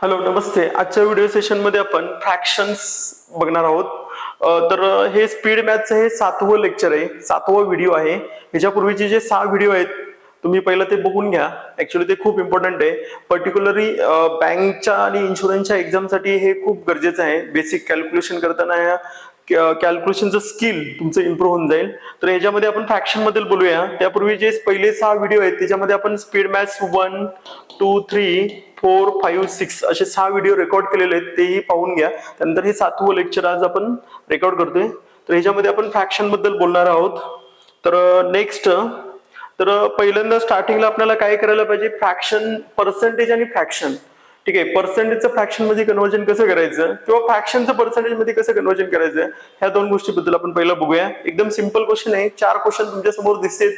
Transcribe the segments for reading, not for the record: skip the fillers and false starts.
Hello नमस्ते. आजच्या video सेशनमध्ये आपण फ्रॅक्शन्स बघणार आहोत. तर हे स्पीड मॅथचं हे 7वं लेक्चर आहे, 7वा व्हिडिओ आहे. ह्याच्यापूर्वीचे जे 6 व्हिडिओ आहेत तुम्ही पहिलं ते बघून घ्या. ऍक्च्युली ते खूप इम्पॉर्टंट आहे. पर्टिक्युलरली बँकच्या आणि इन्शुरन्सच्या एक्झामसाठी हे खूप गरजेचं आहे. बेसिक कॅल्क्युलेशन करताना या कॅल्क्युलेशनचं स्किल तुमचं इम्प्रूव्ह होऊन जाईल. तर याच्यामध्ये आपण फ्रॅक्शन बद्दल बोलूया. त्यापूर्वी जे पहिले 6 व्हिडिओ आहेत त्याच्यामध्ये आपण स्पीड मॅथ्स 1, 2, 3, 4, 5, 6 असे 6 व्हिडिओ रेकॉर्ड केलेले आहेत, तेही पाहून घ्या. त्यानंतर हे 7वं लेक्चर आज आपण रेकॉर्ड करतोय. तर ह्याच्यामध्ये आपण फ्रॅक्शन बद्दल बोलणार आहोत. तर नेक्स्ट, तर पहिल्यांदा स्टार्टिंगला आपल्याला काय करायला पाहिजे, फ्रॅक्शन, पर्सेंटेज आणि फ्रॅक्शन. ठीक आहे, पर्सेंटेजचं फ्रॅक्शन मध्ये कन्वर्जन कसं करायचं किंवा फ्रॅक्शनचं पर्सेंटेज मध्ये कसं कन्वर्जन करायचं, ह्या दोन गोष्टीबद्दल आपण पहिला बघूया. एकदम सिंपल क्वेश्चन आहे, 4 क्वेश्चन तुमच्या समोर दिसतेत.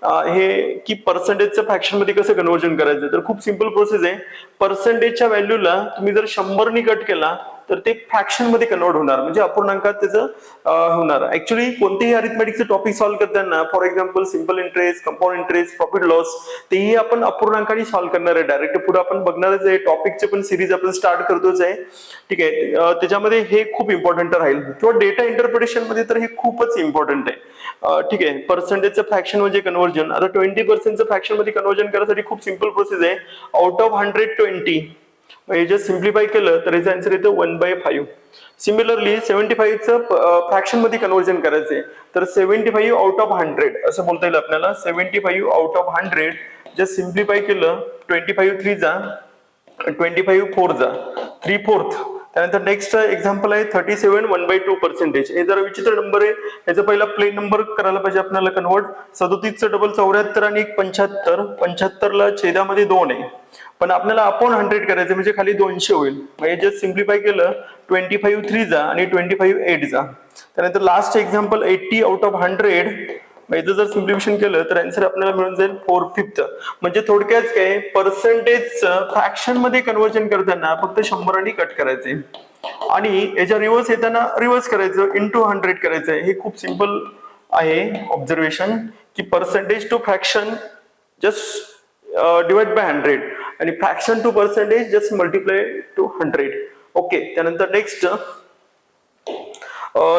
हे की पर्सेंटेजचं फ्रॅक्शन मध्ये कसं कन्वर्जन करायचं. तर खूप सिंपल प्रोसेस आहे. पर्सेंटेजच्या व्हॅल्यूला तुम्ही जर 100 नी कट केला तर ते फ्रॅक्शन मध्ये कन्वर्ट होणार, म्हणजे अपूर्णांकात त्याचं होणार. ऍक्च्युली कोणतेही अरिथमेटिकचे टॉपिक सॉल्व्ह करताना, for example simple interest, compound interest, profit loss, तेही आपण अपूर्णांकाने सॉल्व्ह करणार आहे. डायरेक्ट पुढे आपण बघणारच आहे. टॉपिकचे पण सिरीज आपण स्टार्ट करतोच आहे. ठीक आहे, त्याच्यामध्ये हे खूप इम्पॉर्टंट राहील किंवा डेटा इंटरप्रिटेशन मध्ये तर हे खूपच इम्पॉर्टंट आहे. ठीक आहे, पर्सेंटेजचं फ्रॅक्शन म्हणजे कन्वर्जन. आता 20% फ्रॅक्शन मध्ये कन्वर्जन करण्यासाठी खूप सिंपल प्रोसेस आहे. आउट ऑफ 120 हे जर सिम्प्लिफाय केलं तर याचा आन्सर येतो 1/5. सिमिलरली 75चं फ्रॅक्शन मध्ये कन्वर्जन करायचंय तर 75 आउट ऑफ 100 असं बोलता येईल आपल्याला. 75 आउट ऑफ 100 जर सिम्प्लिफाय केलं, 25 3 जा, 25 4 जा, 3/4. त्यानंतर नेक्स्ट एक्झाम्पल आहे 37 1/2%. हे जरा विचित्र नंबर आहे. याचा पहिला प्लेन नंबर करायला पाहिजे आपल्याला कन्वर्ट. 37चं डबल 74 आणि 75. 75ला छेदामध्ये 2 आहे, पण आपल्याला अपॉन 100 करायचं म्हणजे खाली 200 होईल. म्हणजे जर सिम्प्लिफाय केलं, 25 3 जा आणि 25 8 जा. त्यानंतर लास्ट एक्झाम्पल 80 आउट ऑफ 100. याचं जर सिम्प्लिफिकेशन केलं तर आन्सर आपल्याला मिळून जाईल 4/5. म्हणजे थोडक्यात काय, पर्सेंटेजचं फ्रॅक्शन मध्ये कन्वर्जन करताना फक्त 100 नी कट करायचे आणि याच्या रिव्हर्स येताना रिव्हर्स करायचं, इंटू 100 करायचं. हे खूप सिंपल आहे ऑब्झर्वेशन की percentage to fraction just divide by 100 आणि fraction to percentage just multiply to 100. Okay, त्यानंतर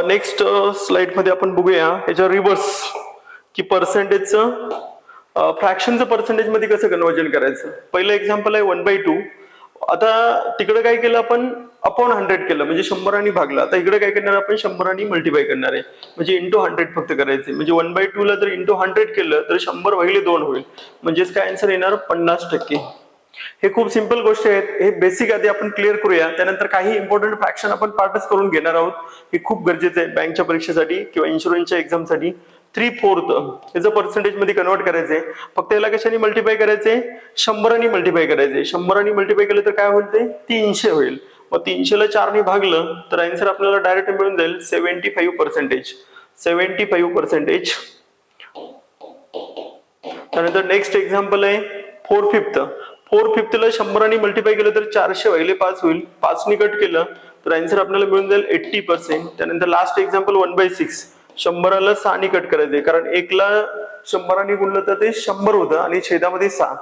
नेक्स्ट स्लाइड मध्ये आपण बघूया याच्या रिव्हर्स की पर्सेंटेजचं फ्रॅक्शनचं पर्सेंटेज मध्ये कसं कन्वर्जन करायचं. पहिलं एक्झाम्पल आहे 1/2. आता तिकडे काय केलं आपण, अपॉन 100 केलं म्हणजे 100 नी भागला. आता इकडे काय करणार आपण, 100 नी मल्टिप्लाय करणार आहे म्हणजे इंटू 100 फक्त करायचे. म्हणजे 1/2 ला जर इंटू 100 केलं तर 100 भागिले 2 होईल, म्हणजेच काय आन्सर येणार 50%. हे खूप सिंपल गोष्ट आहेत. हे बेसिक आधी आपण क्लिअर करूया, त्यानंतर काही इंपॉर्टंट फ्रॅक्शन आपण पार्टच करून घेणार आहोत. हे खूप गरजेचं आहे बँकच्या परीक्षेसाठी किंवा इन्शुरन्सच्या एक्झामसाठी. 3/4 याचं पर्सेंटेज मध्ये कन्वर्ट करायचंय. फक्त याला कशाने मल्टिप्लाय करायचे, 100 नी मल्टिप्लाय करायचे. 100 नी मल्टिप्लाय केलं तर काय होईल, ते 300 होईल. मग 300 ला 4 नी भागलं तर आन्सर आपल्याला डायरेक्ट मिळून जाईल 75%. 75%. त्यानंतर नेक्स्ट एक्झाम्पल आहे 4/5. 4/5 ला 100 नी मल्टिप्लाय केलं तर 400 भागिले 5 होईल. 5 नी कट केलं तर आन्सर आपल्याला मिळून जाईल 80%. त्यानंतर लास्ट एक्झाम्पल 1/6. 100 ला 6 नी कट करायचंय, कारण 1 ला 100 नी गुणलं तर ते 100 होतं आणि छेदामध्ये 6.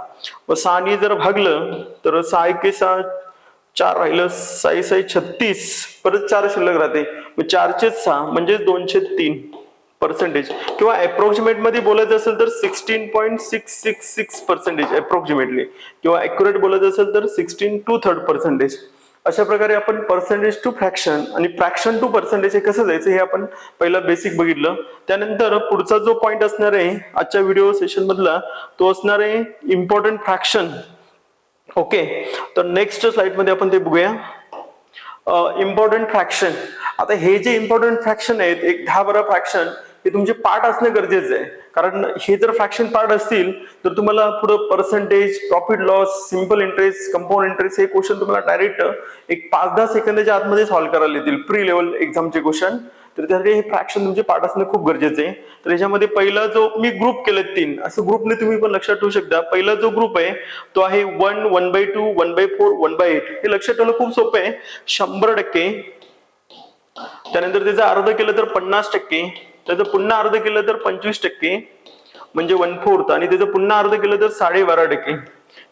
मग 6 नी जर भागलं तर 6 1 6, 4 राहिलं, 6 6 36, परत 4 शिल्लक राहते. मग 4/6 म्हणजे 203%. किंवा अप्रॉक्सिमेट मध्ये बोलायचं असेल तर 16.666% अप्रॉक्सिमेटली, किंवा अॅक्युरेट बोलायचं असेल तर 16 2/3%. अशा प्रकारे आपण पर्सेंटेज टू फ्रॅक्शन आणि फ्रॅक्शन टू पर्सेंटेज हे कसं जायचं हे आपण पहिला बेसिक बघितलं. त्यानंतर पुढचा जो पॉइंट असणार आहे आजच्या व्हिडिओ सेशन मधला, तो असणार आहे इम्पॉर्टंट फ्रॅक्शन. ओके, तर नेक्स्ट स्लाइड मध्ये आपण ते बघूया. Important fraction. आता हे जे इम्पॉर्टंट फ्रॅक्शन आहेत, एक 10-12 फ्रॅक्शन, हे तुमचे पार्ट असणं गरजेचं आहे. कारण हे जर फ्रॅक्शन पार्ट असतील तर तुम्हाला पुढे percentage, profit loss, simple interest, compound interest हे क्वेश्चन तुम्हाला डायरेक्ट एक 5-10 सेकंदाच्या आतमध्ये सॉल्व्ह करायला येतील, प्री लेवल एक्झामचे क्वेश्चन. तर त्यासाठी हे फ्रॅक्शन तुमचे पार्ट असणं खूप गरजेचं आहे. तर याच्यामध्ये पहिला जो मी ग्रुप केले 3, असं ग्रुपने तुम्ही पण लक्षात ठेवू शकता. पहिला जो ग्रुप आहे तो आहे 1, 1/2, 1/4, 1/8. हे लक्षात ठेवणं खूप सोपं आहे. 100%. त्यानंतर त्याचं अर्ध केलं तर 50%, त्याचं पुन्हा अर्ध केलं तर 25%, म्हणजे 1/4, आणि त्याचं पुन्हा अर्ध केलं तर 12.5%.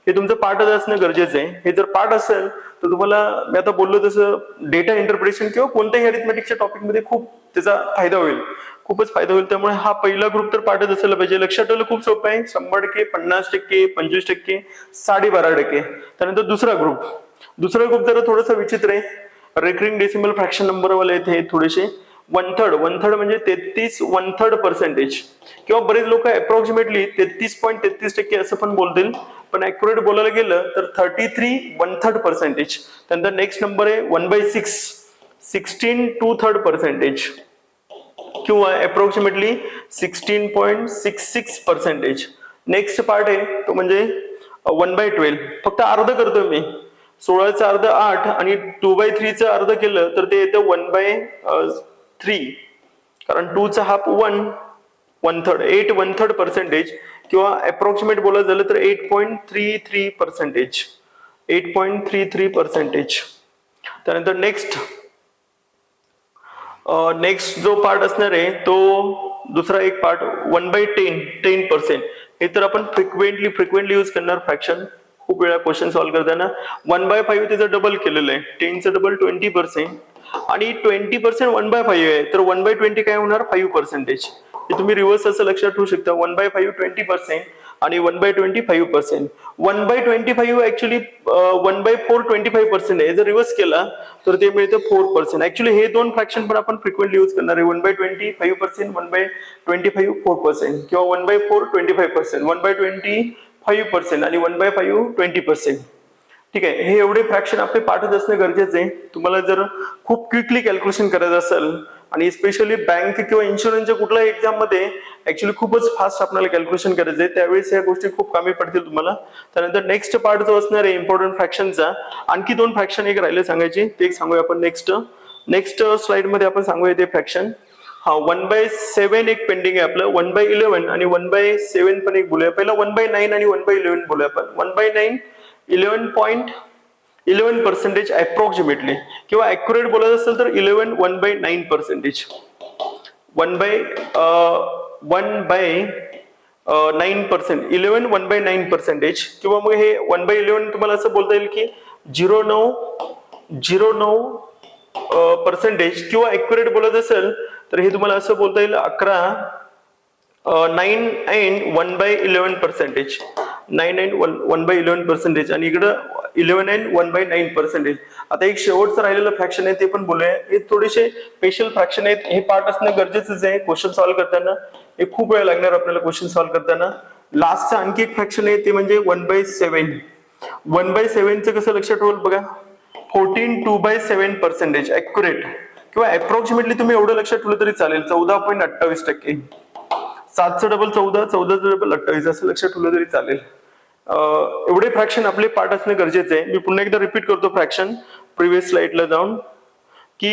हे तुमचं पाठच असणं गरजेचं आहे. हे जर पाठ असेल तर तुम्हाला मी आता बोललो तसं डेटा इंटरप्रिटेशन किंवा कोणत्याही अरिथमेटिकच्या टॉपिकमध्ये खूप त्याचा फायदा होईल, खूपच फायदा होईल. त्यामुळे हा पहिला ग्रुप तर पाठच असायला पाहिजे. लक्षात ठेवलं खूप सोपं आहे. 100%, 50%, 25%, 12.5%. त्यानंतर दुसरा ग्रुप जरा थोडासा विचित्र आहे. रेकरिंग डेसिमल फ्रॅक्शन नंबरवाले इथे थोडेसे. 1/3 म्हणजे 33 किंवा बरेच लोक अप्रॉक्सिमेटली 33.33% असं पण बोलतील, पण ऍक्युरेट बोलायला गेलं तर 33 1/3. त्यानंतर नेक्स्ट नंबर आहे 1/6, 16 किंवा अप्रॉक्सिमेटली 16.66%. नेक्स्ट पार्ट आहे तो म्हणजे 1/12. फक्त अर्ध करतोय मी. 16चं अर्ध 8 आणि 2/3चं अर्ध केलं तर ते येतं 1/3. कारण 2चा हाफ 1/3, 8 किंवा अप्रॉक्सिमेट बोलायचं झालं तर 8.33%. 8.33%. त्यानंतर नेक्स्ट जो पार्ट असणार आहे तो दुसरा एक पार्ट 1/10. हे तर आपण फ्रिक्वेंटली यूज करणार फ्रॅक्शन खूप वेळा क्वेश्चन सॉल्व्ह करताना. 1/5 त्याचं डबल केलेलं आहे. 10चं डबल 20% आणि 20% 1/5 आहे, तर 1/20 काय होणार 5%. हे तुम्ही रिव्हर्स असं लक्षात ठेवू शकता. 1/5 20% आणि 1/20 5%. 1/25 ऍक्च्युली 1/4 25% आहे. जर रिव्हर्स केला तर ते मिळतं 4%. ऍक्च्युली हे दोन फ्रॅक्शन पण आपण फ्रिक्वेंटली यूज करणार आहे. 1/20 5%, 1/25 4% किंवा 1/4 25%, 1/20 5% आणि 1/5 20%. ठीक आहे. हे एवढे फ्रॅक्शन आपले पाठच असणं गरजेचं आहे. तुम्हाला जर खूप क्विकली कॅल्क्युलेशन करायचं असेल आणि स्पेशली बँक किंवा इन्शुरन्सच्या कुठल्याही एक्झाम मध्ये ऍक्च्युली खूपच फास्ट आपल्याला कॅल्क्युलेशन करायचं आहे, त्यावेळेस या गोष्टी खूप कामी पडतील तुम्हाला. त्यानंतर नेक्स्ट पार्ट जो असणार आहे इम्पॉर्टंट फ्रॅक्शनचा, आणखी 2 फ्रॅक्शन एक राहिले सांगायचे, ते एक सांगूया आपण नेक्स्ट स्लाइड मध्ये आपण सांगूया ते फ्रॅक्शन. 1/7 एक पेंडिंग आहे आपलं. 1/11 आणि 1/7 पण एक बोलूया. पहिला 1/9 आणि 1/11 बोलूया आपण. 1/9 11% अप्रॉक्सिमेटली किंवा ऍक्युरेट बोलायचं असेल तर 1/9%. 1/9%, 1/9% किंवा मग हे 1/11 तुम्हाला असं बोलता येईल की 0.09% किंवा ऍक्युरेट बोलायचं असेल तर हे तुम्हाला असं बोलता येईल 9 and 1/11%. 9 and 1/11% आणि इकडं 11 and 1/9%. आता एक शेवटचं राहिलेलं फ्रॅक्शन आहे ते पण बोलूया. हे थोडेसे स्पेशल फ्रॅक्शन आहेत. हे पार्ट असणं गरजेचंच आहे क्वेश्चन सॉल्व्ह करताना. हे खूप वेळ लागणार आपल्याला क्वेश्चन सॉल्व्ह करताना. लास्टचं आणखी एक फ्रॅक्शन आहे ते म्हणजे 1/7. 1/7चं कसं लक्षात ठेवाल बघा. 14 2/7% ऍक्युरेट किंवा अप्रॉक्सिमेटली तुम्ही एवढं लक्षात ठेवलं तरी चालेल. 14.28%. 7चं डबल 14, 14चं डबल 28 असं लक्षात ठेवलं तरी चालेल. एवढे फ्रॅक्शन आपले पाठ असणे गरजेचे आहे. मी पुन्हा एकदा रिपीट करतो फ्रॅक्शन प्रिव्हियस स्लाइडला जाऊन की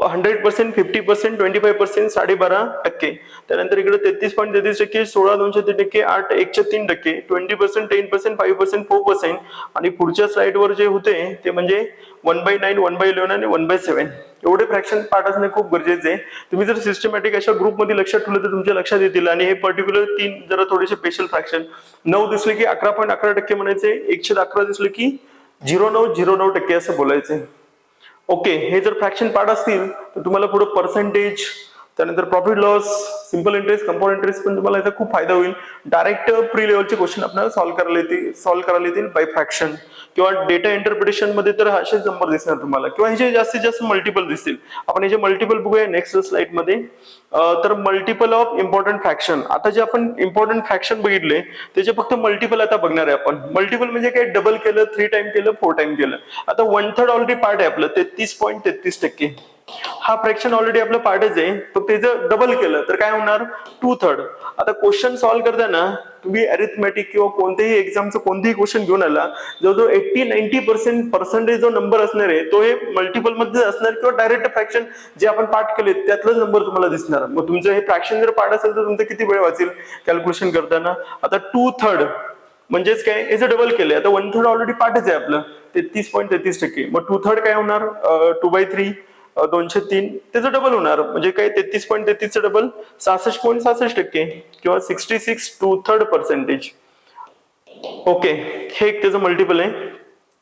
100%, 50%, 25%, 12.5%. त्यानंतर इकडे 33.33%, 16 203%, 8 103%, 20%, 10%, 5%, 4% आणि पुढच्या स्लाइडवर जे होते ते म्हणजे 1/9, 1/11 आणि 1/7. एवढे फ्रॅक्शन पाठ असणे खूप गरजेचे आहे. तुम्ही जर सिस्टमॅटिक अशा ग्रुपमध्ये लक्षात ठेवलं तर तुमच्या लक्षात येतील. आणि हे पर्टिक्युलर 3 जरा थोडेसे स्पेशल फ्रॅक्शन 9 दिसले की 11.11% म्हणायचे, 111 दिसले की 0.09% असं बोलायचे. ओके. हे जर फ्रॅक्शन पार्ट असतील तर तुम्हाला पुढे पर्सेंटेज, त्यानंतर profit loss, simple interest, compound interest पण तुम्हाला याचा खूप फायदा होईल. डायरेक्ट प्री लेवलचे क्वेश्चन आपल्याला सॉल्व्ह करायला येतील बाय फ्रॅक्शन. किंवा डेटा इंटरप्रिटेशन मध्ये तर असेच नंबर दिसणार तुम्हाला किंवा ह्याचे जास्तीत जास्त मल्टिपल दिसतील. आपण ह्याचे मल्टिपल बघूया नेक्स्ट स्लाइड मध्ये. तर मल्टिपल ऑफ इम्पॉर्टंट फ्रॅक्शन. आता जे आपण इम्पॉर्टंट फ्रॅक्शन बघितले त्याचे फक्त मल्टिपल आता बघणार आहे आपण. मल्टिपल म्हणजे काय, डबल केलं, 3 टाइम केलं, 4 टाइम केलं. आता 1/3 ऑलरेडी पार्ट आहे आपलं 33.33%. हा फ्रॅक्शन ऑलरेडी आपलं पार्टच आहे, फक्त त्याचं डबल केलं तर काय होणार 2/3. आता क्वेश्चन सॉल्व्ह करताना तुम्ही अरिथमेटिक किंवा कोणत्याही एक्झामचं कोणतेही क्वेश्चन घेऊन आला, जवळजवळ 80-90% जो नंबर असणार आहे तो हे मल्टिपल मध्ये असणार किंवा डायरेक्ट फ्रॅक्शन जे आपण पार्ट केले त्यातलं नंबर तुम्हाला दिसणार. मग तुमचं हे फ्रॅक्शन जर पार्ट असेल तर तुमचं किती वेळ वाचेल कॅल्क्युलेशन करताना. आता 2/3 म्हणजेच काय, याचं डबल केलंय. आता 1/3 ऑलरेडी पार्टच आहे आपलं 33.33%. मग 2/3 काय होणार 2/3, 203 त्याचं डबल होणार म्हणजे काय 33.33चं डबल 66.66% किंवा 66 2/3%. ओके, हे एक त्याचं मल्टिपल आहे.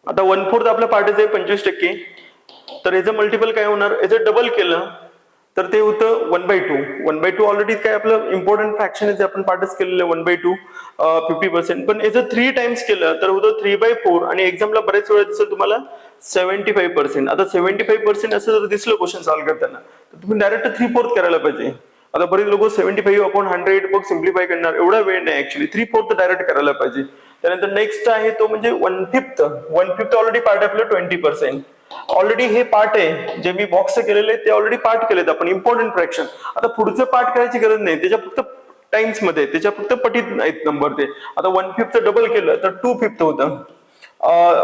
आता 1/4 आपला पार्टच आहे 25%. तर याचं मल्टिपल काय होणार, याचं डबल केलं तर ते होतं 1/2. 1/2 ऑलरेडी काय आपलं इम्पॉर्टंट फ्रॅक्शन आहे, आपण पार्टच केलेलं 1/2 50%. पण याचं 3 टाइम्स केलं तर होतं 3/4. आणि एक्झामला बऱ्याच वेळा दिसेल तुम्हाला 75%. आता 75% असं जर दिसलं क्वेश्चन सॉल्व्ह करताना तर तुम्ही डायरेक्ट 3/4 करायला पाहिजे. आता बरेच लोक 75/100 मग सिम्प्लिफाय करणार, एवढा वेळ नाही ऍक्च्युली. 3/4 डायरेक्ट करायला पाहिजे. त्यानंतर नेक्स्ट आहे तो म्हणजे 1/5. 1/5 ऑलरेडी पार्ट आहे आपलं 20%. ऑलरेडी हे पार्ट आहे जे मी बॉक्स केलेले आहे ते ऑलरेडी पार्ट केलेत आपण, इम्पॉर्टंट फ्रॅक्शन. आता पुढचं पार्ट करायची गरज नाही, त्याच्या फक्त टाइम्स मध्ये, त्याच्या फक्त पटीत आहेत नंबर ते. आता 1/5 डबल केलं तर 2/5 होतं.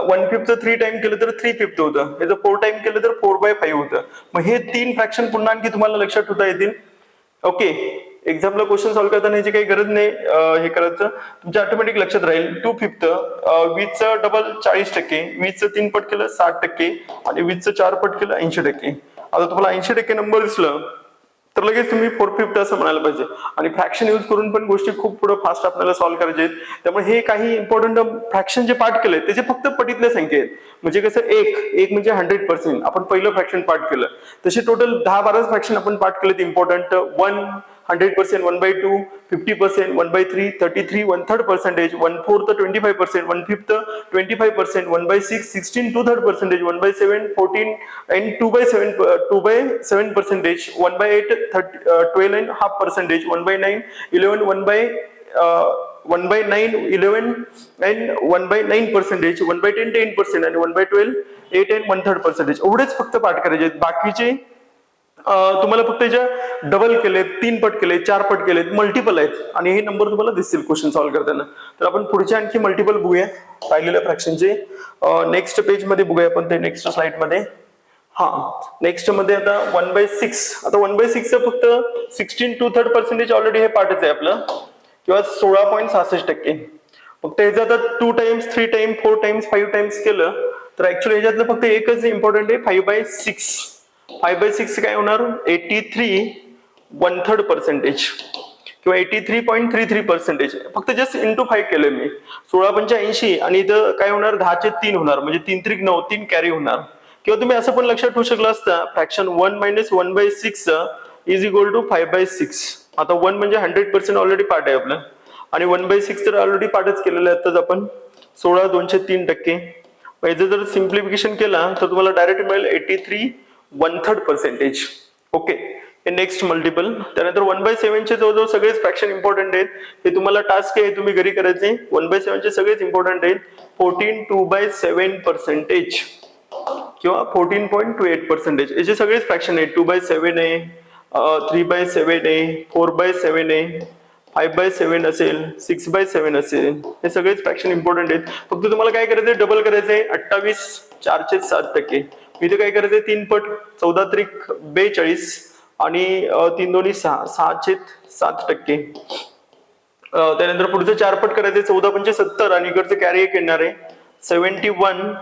1/5 3 टाइम केलं तर 3/5 होतं. याचं 4 टाइम केलं तर 4/5 होतं. मग हे 3 फ्रॅक्शन पुन्हा आणखी तुम्हाला लक्षात ठेवता येतील. ओके, एक्झामला क्वेश्चन सॉल्व्ह करताना याची काही गरज नाही हे करायचं, तुमच्या ऑटोमॅटिक लक्षात राहील. 2/5 20चं डबल 40%, 20चं 3 पट केलं 60% आणि 20चं 4 पट केलं 80%. आता तुम्हाला 80% नंबर दिसलं तर लगेच तुम्ही 4/5 असं म्हणायला पाहिजे. आणि फ्रॅक्शन यूज करून पण गोष्टी खूप पुढे फास्ट आपल्याला सॉल्व्ह करायचे आहेत. त्यामुळे हे काही इम्पॉर्टंट फ्रॅक्शन जे पार्ट केले त्याचे फक्त पटीतल्या संख्या आहेत. म्हणजे कसं, एक म्हणजे 100%, आपण पहिलं फ्रॅक्शन पार्ट केलं. तसे टोटल 10-12 फ्रॅक्शन आपण पार्ट केलेत इम्पॉर्टंट. 100%, 1/2, 50%, 1/3, 33, 1/3%, 1/4 25%, 1/5 25%, 1/6 16 2/3%, 1/7 14 and 2/7%, 1/8 12.5%, 1/9 11 1/9 11 and 1/9%, 1/10 10% आणि 1/12 8 and 1/3%. एवढेच फक्त पाठ करायचे आहेत. बाकीचे तुम्हाला फक्त याच्या डबल केलेत, 3 पट केलेत, 4 पट केलेत, मल्टिपल आहेत आणि हे नंबर तुम्हाला दिसतील क्वेश्चन सॉल्व्ह करताना. तर आपण पुढचे आणखी मल्टिपल बघूया राहिलेल्या फ्रॅक्शनचे. नेक्स्ट पेज मध्ये बघूया आपण ते, नेक्स्ट स्लाइड मध्ये. नेक्स्ट मध्ये आता 1/6. आता 1/6 फक्त 16 2/3% ऑलरेडी हे पार्टच आहे आपलं, किंवा 16.66%. फक्त ह्याचं आता 2 टाइम्स 3 टाइम्स 4 टाइम्स 5 टाइम्स केलं तर ऍक्च्युअली ह्याच्यातलं फक्त एकच इम्पॉर्टंट आहे, 5/6. 5/6 काय होणार, 83 1/3% किंवा 83.33%. फक्त जस्ट इंटू 5 केलं मी. 16/85 आणि इथं काय होणार, 10चे 3 होणार, म्हणजे 3 3 9, 3 कॅरी होणार. किंवा तुम्ही असं पण लक्षात ठेवू शकला असता, फ्रॅक्शन 1 - 1/6 इज इक्वल टू 5/6. आता 1 म्हणजे 100% ऑलरेडी पार्ट आहे आपलं, आणि 1/6 तर ऑलरेडी पार्टच केलेलं आहे आताच आपण, 16 200 3%. याचं जर सिम्प्लिफिकेशन केला तर तुम्हाला डायरेक्ट मिळेल 83 1/3%. ओके, हे नेक्स्ट मल्टिपल. त्यानंतर 1/7 चे जवळजवळ सगळेच फ्रॅक्शन इम्पॉर्टंट आहेत. हे तुम्हाला टास्क आहे, तुम्ही घरी करायचे. 1/7 चे सगळेच इम्पॉर्टंट आहेत. 14 2/7% किंवा 14.28%. याचे सगळेच फ्रॅक्शन आहेत. 2/7 आहे, 3/7 आहे, 4/7 आहे, 5/7 असेल, 6/7 असेल. हे सगळेच फ्रॅक्शन इम्पॉर्टंट आहेत. फक्त तुम्हाला काय करायचंय, डबल करायचंय. 28 4/7%. इथे काय करायचंय, 3 पट 14 त्रिक 42 आणि 3 दोन्ही 6 6/7%. त्यानंतर पुढचं 4 पट करायचे, 14×5 आणि इकडचं कॅरी एक येणार आहे 71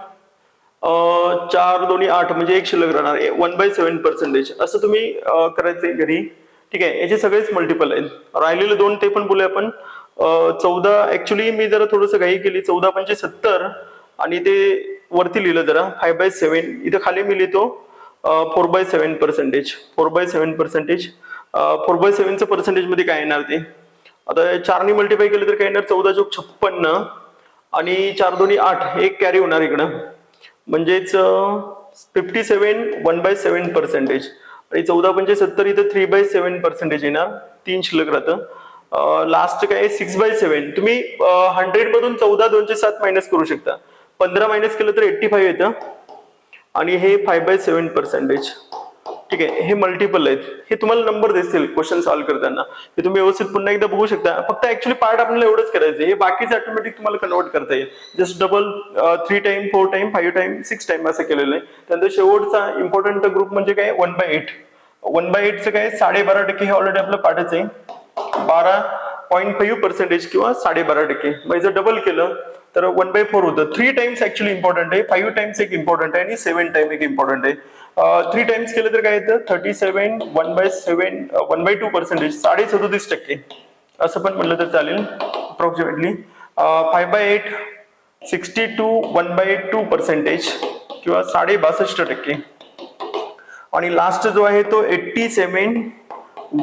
4 दोन्ही 8, म्हणजे 1 शिल्लक राहणार आहे. 1/7%. असं तुम्ही करायचंय घरी. ठीक आहे, याचे सगळेच मल्टिपल आहेत. राहिलेले 2 ते पण बोलूया आपण. 14 ऍक्च्युली मी जरा थोडस घाई केली, 14×70 आणि ते वरती लिहिलं जरा 5/7. इथं खाली मी लिहितो 4/7%. 4/7%. 4/7चं पर्सेंटेज मध्ये काय येणार ते, आता 4 मल्टिप्लाय केलं तर काय येणार, 14×56 आणि 4 दोन्ही 8, एक कॅरी होणार इकडं, म्हणजेच 57 1/7%. आणि 14×70 इथं 3/7% येणार, 3 शिल्लक राहतं. लास्ट काय 6/7. तुम्ही 100 मधून 14 207 मायनस करू शकता. 15 मायनस केलं तर 85 येतं आणि हे 5/7%. ठीक आहे, हे मल्टिपल आहेत. हे तुम्हाला नंबर दिसतील क्वेश्चन सॉल्व्ह करताना. हे तुम्ही व्यवस्थित पुन्हा एकदा बघू शकता. फक्त ऍक्च्युली पार्ट आपल्याला एवढंच करायचं, हे बाकीचं ऑटोमॅटिक तुम्हाला कन्वर्ट करता येईल. Just double 3 time 4 time 5 time 6 time असं केलेलं आहे. त्यानंतर शेवटचा इम्पॉर्टंट ग्रुप म्हणजे काय, 1/8. 1/8चं काय 12.5%. हे ऑलरेडी आपलं पार्टच आहे, 12.5% किंवा 12.5%. मग जर डबल केलं तर 1/4 होतं. 3 टाइम्स ऍक्च्युली इम्पॉर्टंट आहे, 5 टाइम्स एक इम्पॉर्टंट आहे आणि 7 टाइम एक इम्पॉर्टंट आहे. 3 टाइम्स केलं तर काय येतं 37 1/7 1/2%, 37% असं पण म्हणलं तर चालेल अप्रॉक्सिमेटली. 5/8 60 to 1/2% किंवा 62.5%. आणि लास्ट जो आहे तो 87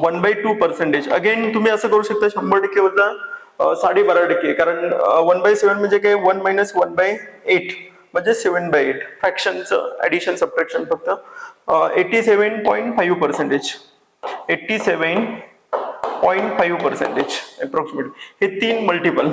1/2%. अगेन तुम्ही असं करू शकता 100% वजा 12.5%, कारण 1/7 म्हणजे काय 1 - 1/8 म्हणजे 7/8. फ्रॅक्शनचं ऍडिशन सबट्रॅक्शन फक्त 87.5%. 87.5% अप्रॉक्सिमेटली. हे 3 मल्टिपल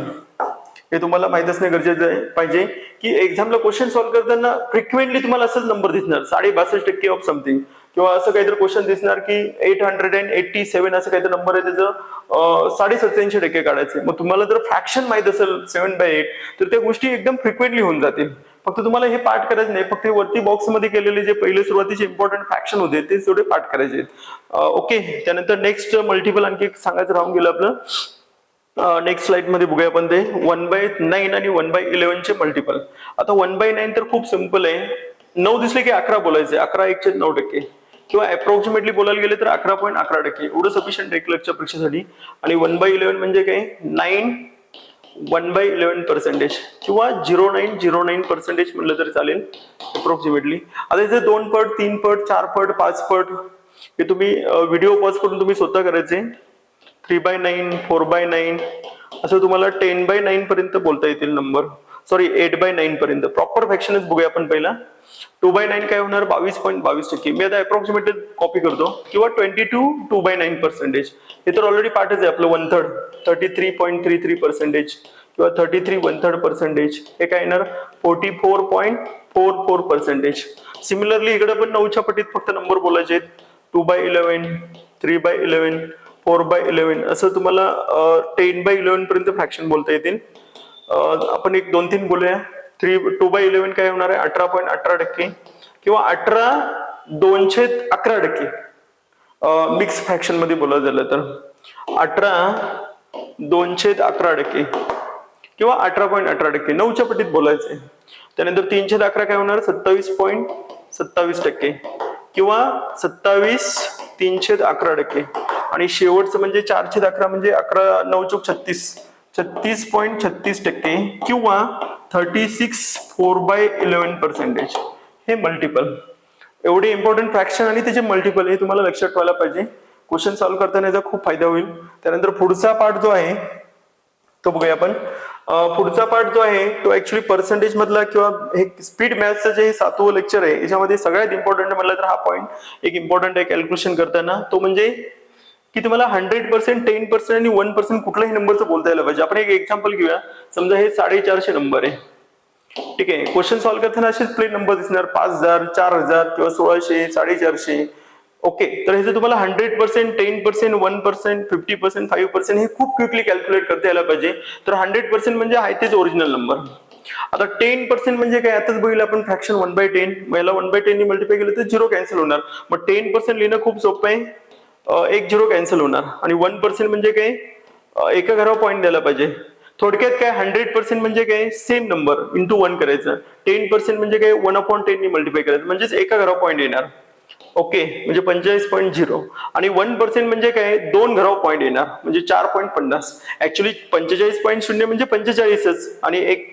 हे तुम्हाला माहित असणे गरजेचं आहे पाहिजे की एक्झामला क्वेश्चन सॉल्व्ह करताना फ्रिक्वेंटली तुम्हाला असंच नंबर दिसणार 62% ऑफ समथिंग, किंवा असं काहीतरी क्वेश्चन दिसणार की 887 असं काहीतरी नंबर आहे त्याचं 87% काढायचे. मग तुम्हाला जर फ्रॅक्शन माहित असेल 7/8 तर त्या गोष्टी एकदम फ्रिक्वेंटली होऊन जातील. फक्त तुम्हाला हे पाठ करायचं नाही, फक्त वरती बॉक्स मध्ये केलेले जे पहिले सुरुवातीचे इम्पॉर्टंट फ्रॅक्शन होते ते थोडे पाठ करायचे. ओके, त्यानंतर नेक्स्ट मल्टिपल आणखी सांगायचं राहून गेलं आपलं. नेक्स्ट स्लाइड मध्ये बघूया आपण ते 1/9 आणि 1/11 चे मल्टिपल. आता 1/9 तर खूप सिंपल आहे. 9 दिसले की 11 बोलायचे, 11 1 चे 9%, किंवा अप्रॉक्सिमेटली बोलायला गेले तर 11.11%. एवढं सफिशियंट एक लक्षच्या परीक्षेसाठी. आणि 1/11 म्हणजे काय 9 1/11% किंवा 0.09% म्हणलं तरी चालेल अप्रॉक्सिमेटली. आता इथे 2 पट 3 पट 4 पट 5 पट हे तुम्ही व्हिडिओ पॉज करून तुम्ही स्वतः करायचे. 3/9 4/9 असं तुम्हाला 10/9 पर्यंत बोलता येतील नंबर. सॉरी 8/9 पर्यंत. प्रॉपर फ्रॅक्शनच बघूया आपण पहिला. 2/9 काय होणार 22.22%. मी आता अप्रॉक्सिमेटली कॉपी करतो. किंवा 22 2/9%. हे तर ऑलरेडी पाठच आहे आपलं 1/3 33.33% किंवा 33 1/3%. हे काय येणार 44.44%. सिमिलरली इकडे पण 9च्या पटीत फक्त नंबर बोलायचे आहेत. 2/11 3/11 4/11 असं तुम्हाला 10/11 पर्यंत फ्रॅक्शन बोलता येतील. आपण एक 2-3 बोलूया. 2/11 काय होणार आहे 18.18% किंवा 18/211%. मिक्स फ्रॅक्शन मध्ये बोलायचं झालं तर 18/211% किंवा 18.18%. 9च्या पटीत बोलायचंय. त्यानंतर 3/11 काय होणार 27.27% किंवा 27/311%. आणि शेवटचं म्हणजे 4/11 म्हणजे 11 9 चौक 36 36.36% किंवा 36 4/11%. हे मल्टिपल. एवढे इम्पॉर्टंट फ्रॅक्शन आणि त्याचे मल्टिपल हे तुम्हाला लक्षात ठेवायला पाहिजे. क्वेश्चन सॉल्व्ह करताना याचा खूप फायदा होईल. त्यानंतर पुढचा पार्ट जो आहे तो बघूया आपण. पुढचा पार्ट जो आहे तो ऍक्च्युली पर्सेंटेज मधला किंवा हे स्पीड मॅथ्सचं जे 7वं लेक्चर आहे याच्यामध्ये सगळ्यात इम्पॉर्टंट म्हणलं तर हा पॉईंट एक इम्पॉर्टंट आहे कॅल्क्युलेशन करताना. तो म्हणजे की तुम्हाला 100% 10% आणि 1% कुठल्याही नंबरचं बोलता यायला पाहिजे. आपण एक एक्झाम्पल घेऊया. समजा हे 450 नंबर आहे. ठीक आहे, क्वेश्चन सॉल्व्ह करताना असेच प्लेन नंबर दिसणार 5000 4000 किंवा 1600 450. ओके, तर हे जर तुम्हाला 100% 10% 1% 50% 5% हे खूप क्विकली कॅल्क्युलेट करता यायला पाहिजे. तर 100% म्हणजे आहे तेच ओरिजिनल नंबर. आता 10% म्हणजे काय आताच बघितलं आपण फ्रॅक्शन 1/10. याला 1/10 ने मल्टिप्लाय केलं तर 0 कॅन्सल होणार. मग 10% लिहिणं खूप सोपं आहे. एक 0 कॅन्सल होणार. आणि 1% म्हणजे काय एका घरावर पॉईंट द्यायला पाहिजे. थोडक्यात काय 100% म्हणजे काय सेम नंबर इंटू 1 करायचं. 10% म्हणजे काय 1/10 ने मल्टिप्लाय करायचं म्हणजेच एका घरावर पॉईंट येणार. ओके, म्हणजे 45.0. आणि 1% म्हणजे काय 2 घरावर पॉईंट येणार म्हणजे 4.50. ऍक्च्युली 45.0 म्हणजे 45च आणि एक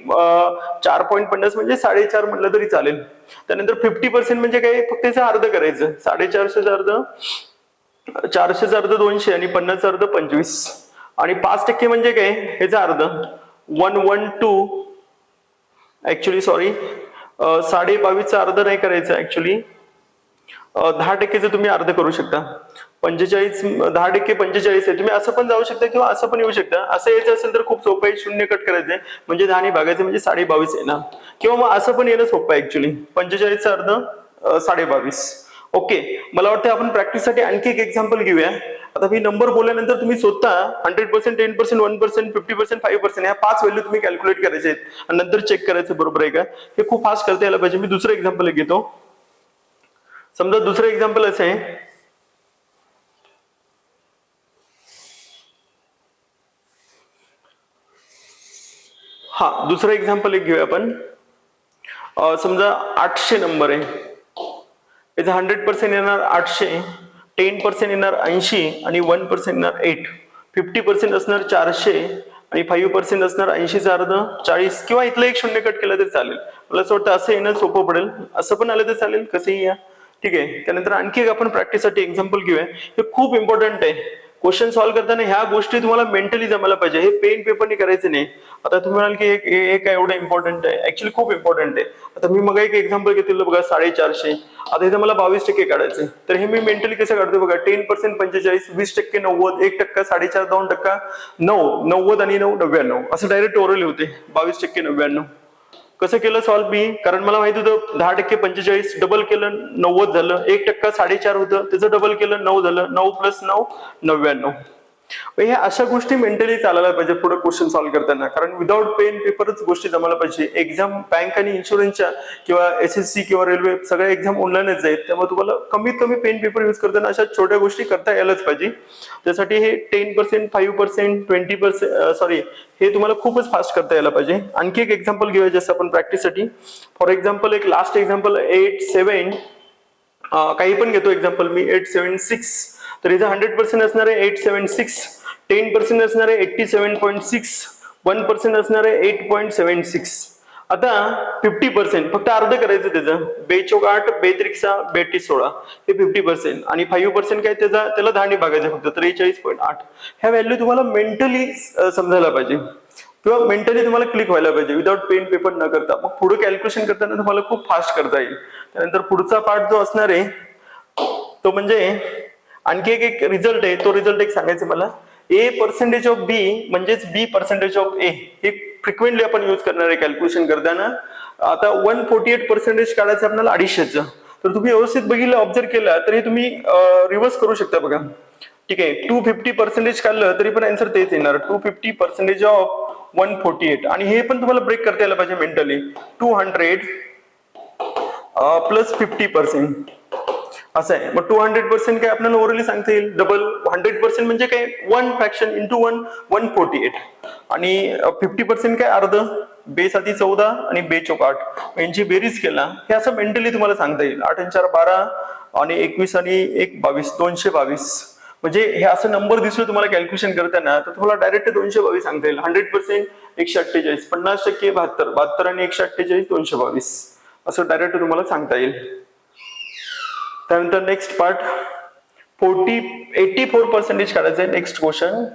4.50 म्हणजे 4.5 म्हटलं तरी चालेल. त्यानंतर 50% म्हणजे काय फक्त त्याचं अर्ध करायचं. 450चं अर्ध 400चं अर्ध 200 आणि 50चं अर्ध 25. आणि 5% म्हणजे काय ह्याचा अर्ध 112. ऍक्च्युली सॉरी 22.5चा अर्ध नाही करायचं. ऍक्च्युली 10%चं तुम्ही अर्ध करू शकता. 45 10% 45 आहे. तुम्ही असं पण जाऊ शकता किंवा असं पण येऊ शकता. असं यायचं असेल तर खूप सोपं आहे. 0 कट करायचंय म्हणजे 10 ने भागायचं म्हणजे 22.5 येणार. किंवा मग असं पण येणं सोपं आहे. ऍक्च्युली 45चा अर्ध 22.5. ओके, मला वाटतं आपण प्रॅक्टिससाठी आणखी एक एक्झाम्पल घेऊया. आता मी नंबर बोलल्यानंतर तुम्ही स्वतः 100% 10% 1% 50% 5% ह्या 5 व्हॅल्यू तुम्ही कॅल्क्युलेट करायचे आहेत आणि नंतर चेक करायचं बरोबर आहे का. हे खूप फास्ट करता यायला पाहिजे. मी दुसरं एक्झाम्पल घेतो. समजा दुसरं एक्झाम्पल असं आहे. दुसरं एक्झाम्पल एक घेऊया आपण. समजा 800 नंबर आहे. याचा 100% येणार 800, 10% येणार 80 आणि 1% येणार 8. 50% असणार 400 आणि 5% असणार 80चा अर्ध 40 किंवा इथलं एक शून्य कट केलं तरी चालेल. मला असं वाटतं असं येणं सोपं पडेल. असं पण आलं तर चालेल, कसंही या. ठीक आहे. त्यानंतर आणखी एक आपण प्रॅक्टिससाठी एक्झाम्पल घेऊया. हे खूप इम्पॉर्टंट आहे. क्वेश्चन सॉल्व्ह करताना ह्या गोष्टी तुम्हाला मेंटली जमायला पाहिजे. हे पेन पेपरने करायचं नाही. आता तुम्ही म्हणाल की हे काय एवढं इम्पॉर्टंट आहे, ऍक्च्युली खूप इम्पॉर्टंट आहे. आता मी मग एक एक्झाम्पल घेतलेलं बघा 450. आता इथे मला 22% काढायचे, तर हे मी मेंटली कसं काढतो बघा. 10% 45, 20% 90, 1% 4.5, 2% 9, 90 आणि 9 99 असं डायरेक्ट ओरल होते. 22% 99 कसं केलं सॉल्व्ह मी, कारण मला माहित होतं 10% 45, डबल केलं 90 झालं, 1% 4.5 होतं, त्याचं डबल केलं 9 झालं, 9 + 9 99. हे अशा गोष्टी मेंटली चालायला पाहिजे पुढे क्वेश्चन सॉल्व्ह करताना, कारण विदाउट पेन पेपरच गोष्टी जमायला पाहिजे. एक्झाम बँक आणि इन्शुरन्सच्या किंवा SSC किंवा रेल्वे सगळ्या एक्झाम ऑनलाईनच आहेत, त्यामुळे तुम्हाला कमीत कमी पेन पेपर युज करताना अशा छोट्या गोष्टी करता यायलाच पाहिजे. त्यासाठी हे 10%, 5%, 20% हे तुम्हाला खूपच फास्ट करता यायला पाहिजे. आणखी एक एक्झाम्पल घेऊया जसं आपण प्रॅक्टिससाठी. फॉर एक्झाम्पल एक लास्ट एक्झाम्पल 8-7 काही पण घेतो एक्झाम्पल मी 876. तर इथं 100% असणार आहे 876, 10% असणार आहे 87.6, 1% असणार आहे 8.76. आता 50% फक्त अर्ध करायचं त्याचं. 2×8, 2×3, 2×16 हे 50% आणि 5% काय त्याला 10 ने भागायचं फक्त 43.8. ह्या व्हॅल्यू तुम्हाला मेंटली समजायला पाहिजे किंवा मेंटली तुम्हाला क्लिक व्हायला पाहिजे विदाउट पेन पेपर न करता. मग पुढे कॅल्क्युलेशन करताना तुम्हाला खूप फास्ट करता येईल. त्यानंतर पुढचा पार्ट जो असणार आहे तो म्हणजे आणखी एक रिझल्ट आहे. तो रिझल्ट एक सांगायचं मला. A% म्हणजेच B%. हे फ्रिक्वेंटली आपण युज करणार आहे कॅल्क्युलेशन करताना. आता 148% काढायचं आपल्याला 250चं. तर तुम्ही व्यवस्थित बघितलं, ऑब्झर्व केला तरी तुम्ही रिव्हर्स करू शकता बघा. ठीक आहे. 250% काढलं तरी पण आन्सर तेच येणार. 250% ऑफ 148. आणि हे पण तुम्हाला ब्रेक करता यायला पाहिजे मेंटली. 200 + 50% असं आहे. मग 200% काय आपल्याला ओरली सांगता येईल. डबल 100% म्हणजे काय 1 फ्रॅक्शन × 1 148 आणि 50% काय अर्ध. 2×7 14 आणि 2×4 यांची बेरीज केला हे असं मेंटली तुम्हाला सांगता येईल. 8 × 4 12 आणि 21 आणि 1 22 222. म्हणजे हे असं नंबर दिसले तुम्हाला कॅल्क्युलेशन करताना तर तुम्हाला डायरेक्ट 222 सांगता येईल. 100% 148, 50% 72, 72 आणि 148 222 असं डायरेक्ट तुम्हाला सांगता येईल. त्यानंतर नेक्स्ट पार्ट 84% काढायचं आहे. नेक्स्ट क्वेश्चन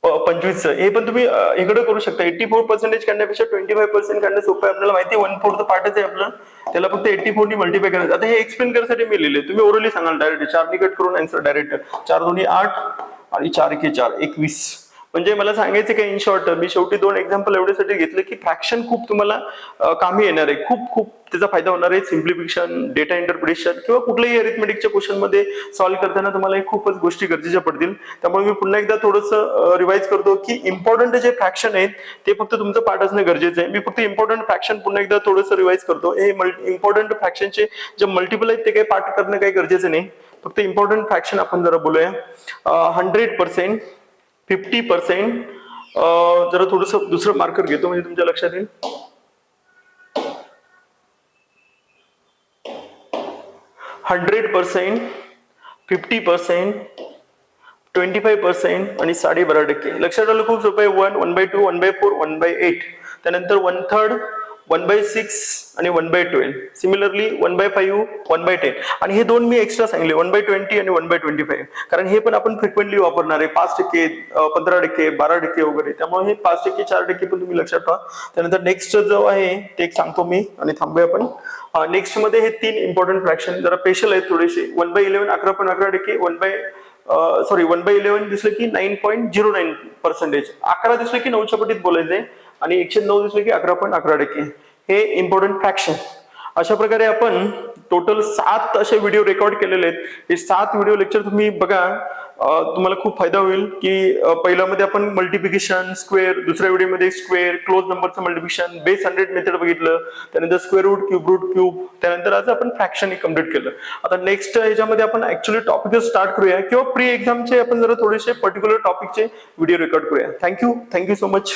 25चं. हे पण तुम्ही इकडे करू शकता. 84% काढण्यापेक्षा 25% काढणं सोपं आहे. आपल्याला माहिती आहे 1/4 पार्टच आहे आपलं, त्याला फक्त 84 ने मल्टिप्लाय करायचं. आता हे एक्सप्लेन करण्यासाठी मी लिहिले, तुम्ही ओरली सांगाल डायरेक्ट. 4 ने कट करून आन्सर डायरेक्ट. 4 2 8 आणि 4 1 4 21. म्हणजे मला सांगायचं काय इन शॉर्ट, मी शेवटी 2 एक्झाम्पल एवढ्यासाठी घेतले की फ्रॅक्शन खूप तुम्हाला कामी येणार आहे. खूप त्याचा फायदा होणार आहे. सिम्प्लिफिकेशन, डेटा इंटरप्रिटेशन किंवा कुठल्याही अरिथमेटिकच्या क्वेश्चन मध्ये सॉल्व्ह करताना तुम्हाला खूपच गोष्टी गरजेच्या पडतील. त्यामुळे मी पुन्हा एकदा थोडंसं रिवाइज करतो की इम्पॉर्टंट जे फ्रॅक्शन आहेत ते फक्त तुमचं पार्ट असणं गरजेचं आहे. मी फक्त इम्पॉर्टंट फ्रॅक्शन पुन्हा एकदा थोडंसं रिवाइज करतो. हे इम्पॉर्टंट फ्रॅक्शनचे जे मल्टिपल आहेत ते काही पार्ट करणं काही गरजेचं नाही. फक्त इम्पॉर्टंट फ्रॅक्शन आपण जरा बोलूया. 100%, 50%, जरा थोडंसं दुसरं मार्कर घेतो म्हणजे तुमच्या लक्षात येईल. 100%, 50%, 25% आणि 12.5%. लक्षात आलं खूप सोपं आहे. 1, 1/2, 1/4, 1/8. त्यानंतर 1/3, 1/6 आणि 1/12. सिमिलरली 1/5, 1/10. आणि हे दोन मी एक्स्ट्रा सांगले 1/20 आणि 1/25, कारण हे पण आपण फ्रिक्वेंटली वापरणार आहे. 5%, 15%, 12% वगैरे. त्यामुळे हे 5%, 4% पण तुम्ही लक्षात ठेवा. त्यानंतर नेक्स्ट जो आहे ते एक सांगतो मी आणि थांबूया आपण. नेक्स्ट मध्ये हे 3 इम्पॉर्टंट फ्रॅक्शन जरा स्पेशल आहेत थोडेसे. 1/11 11.11%, 1/11 दिसलं की 9.09%, 11 दिसलं की 9च्या पटीत बोलायचंय आणि 109 दिसलं की 11.11%. हे इम्पॉर्टंट फ्रॅक्शन. अशा प्रकारे आपण टोटल 7 असे व्हिडिओ रेकॉर्ड केलेले आहेत. हे 7 व्हिडिओ लेक्चर तुम्ही बघा, तुम्हाला खूप फायदा होईल. की पहिल्यामध्ये आपण मल्टिप्लिकेशन, स्क्वेअर, दुसऱ्या व्हिडिओमध्ये स्क्वेअर, क्लोज नंबरचं मल्टिप्लिकेशन, बेस 100 मेथड बघितलं, त्यानंतर स्क्वेअर रूट, क्यूब, त्यानंतर आज आपण फ्रॅक्शन कम्प्लीट केलं. आता नेक्स्ट ह्याच्यामध्ये आपण ऍक्च्युअली टॉपिक स्टार्ट करूया किंवा प्री एक्झामचे आपण जरा थोडेसे पर्टिक्युलर टॉपिकचे व्हिडिओ रेकॉर्ड करूया. Thank you so much.